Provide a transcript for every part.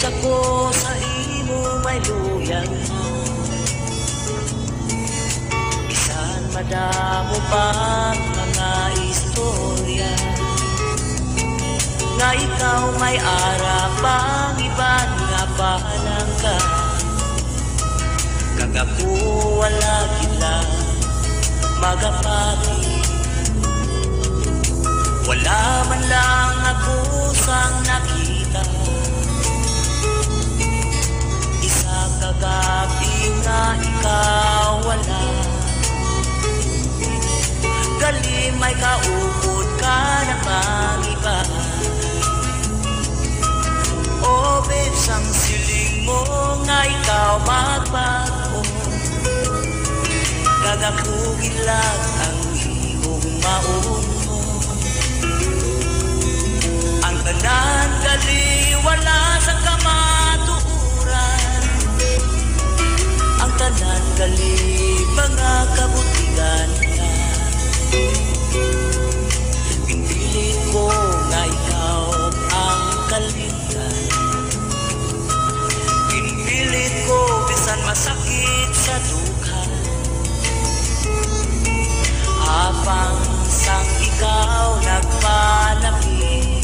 Ako sa imo may luyag mo, bisan madamo pa mga istorya, nga ikaw may arapang iban nga palang ka, kag ako wala gila magapati. Wala man lang ako sang nakita, kagabi nga ikaw wala, gali may kaupod ka na pang iba. O babes, ang siling mo nga ikaw magbago, kagakugin lang ang iyong maun mo. Ang tanan gali wala sa kamatuuran, ang tanan gali mga kabutigan na. Pinilit ko nga ikaw ang kalingan, pinilit ko bisan masakit sa dukha, habang sang ikaw nagpanapit.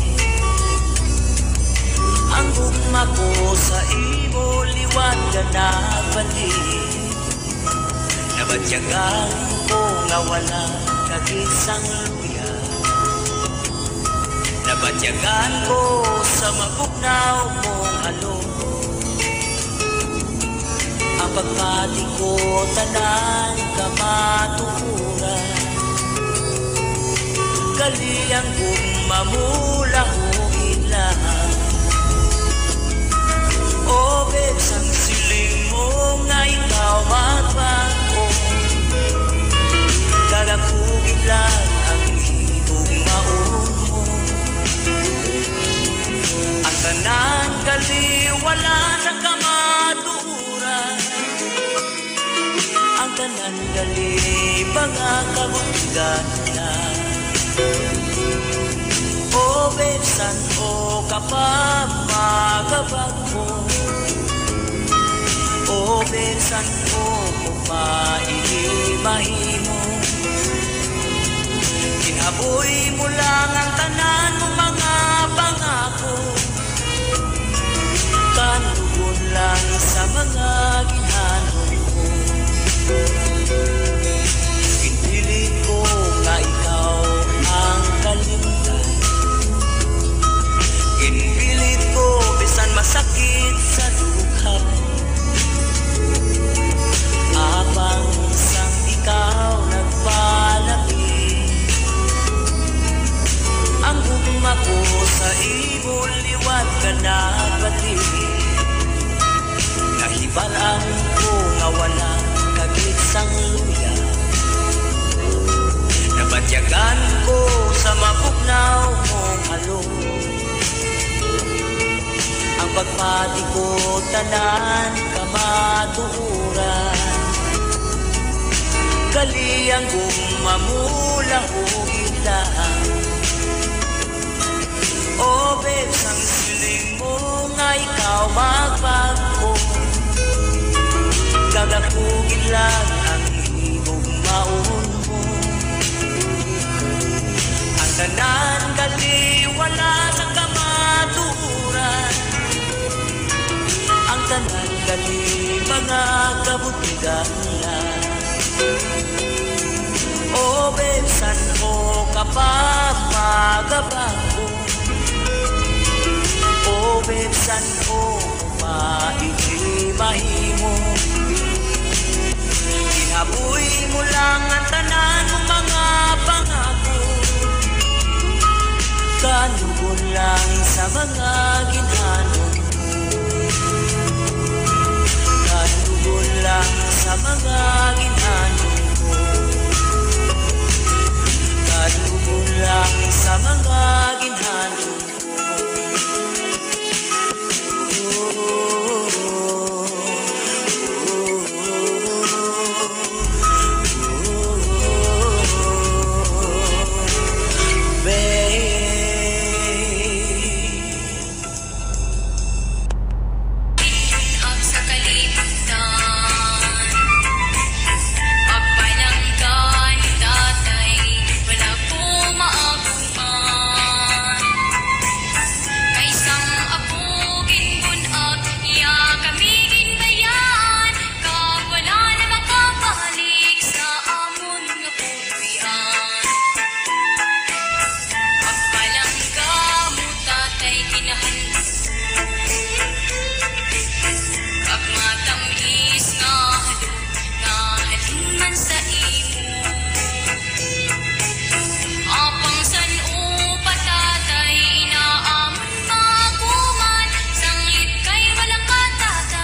Ang gugma ko sa imo liwan ka nagbalik, nabatyagan ko nga wala kagisang luya, nabatyagan ko sa mabugnaw mong along. Ang pagpati ko tanan kamatukuran, kaliyang gumamulahugin lang. O babes, ang siling mo nga ikaw magbago, kagakugin lang ang iyong maun mo. Ang tanan gali wala sa kamatuuran, ang tanan gali mga kabutigan na. O babes, o kapag magabag mo, o bensan ko maihimahimo, kinaboy mo lang ang tanan mong mga pangako, kanugon lang sa mga ginhanon ko. Pinilit ko nga ikaw ang kalimtan, pinilit ko bisan masakit sa dukha, habang sang ikaw nagpalapit. Ang gugma ko sa imo liwan ka nagbalik, nahibalaan ko nga wala kagisang luya, nabatyagan ko sa mabugnaw mong along. Ang pagpati ko tanan kamatuuran, kaliyang gumamulahugin lang. O babes, ang siling mo nga ikaw magbago, kagakugin lang ang iyong maun mo. Ang tanan gali wala sa kamatuuran, ang tanan gali mga kabutigan lang. O bensan mo kapag magabago, o bensan mo maihimahimo, kinabuhi mo lang ang tanan mong mga pangako, kanugon lang sa mga ginhanon, kanugon lang sa mga ginhanon, kanugon lang sa mga ginhanon.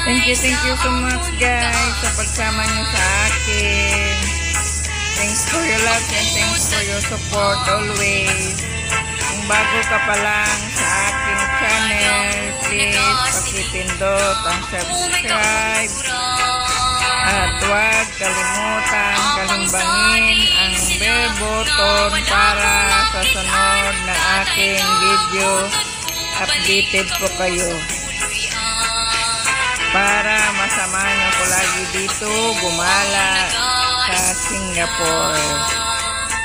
Thank you so much guys sa pagsama nyo sa akin. Thanks for your love and thanks for your support always. Kung bago ka pa lang sa aking channel, please pakipindot ang subscribe. At huwag kalimutan kalimbangin ang bell button para sa sunod na aking video updated po kayo. Para masamahan niyo ko lagi dito gumala sa Singapore.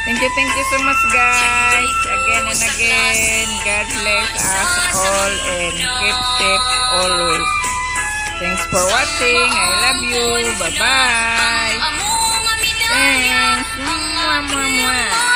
Thank you so much guys. Again and again. God bless us all and keep safe always. Thanks for watching. I love you. Bye-bye. Thanks. Mwah, mwah, mwah.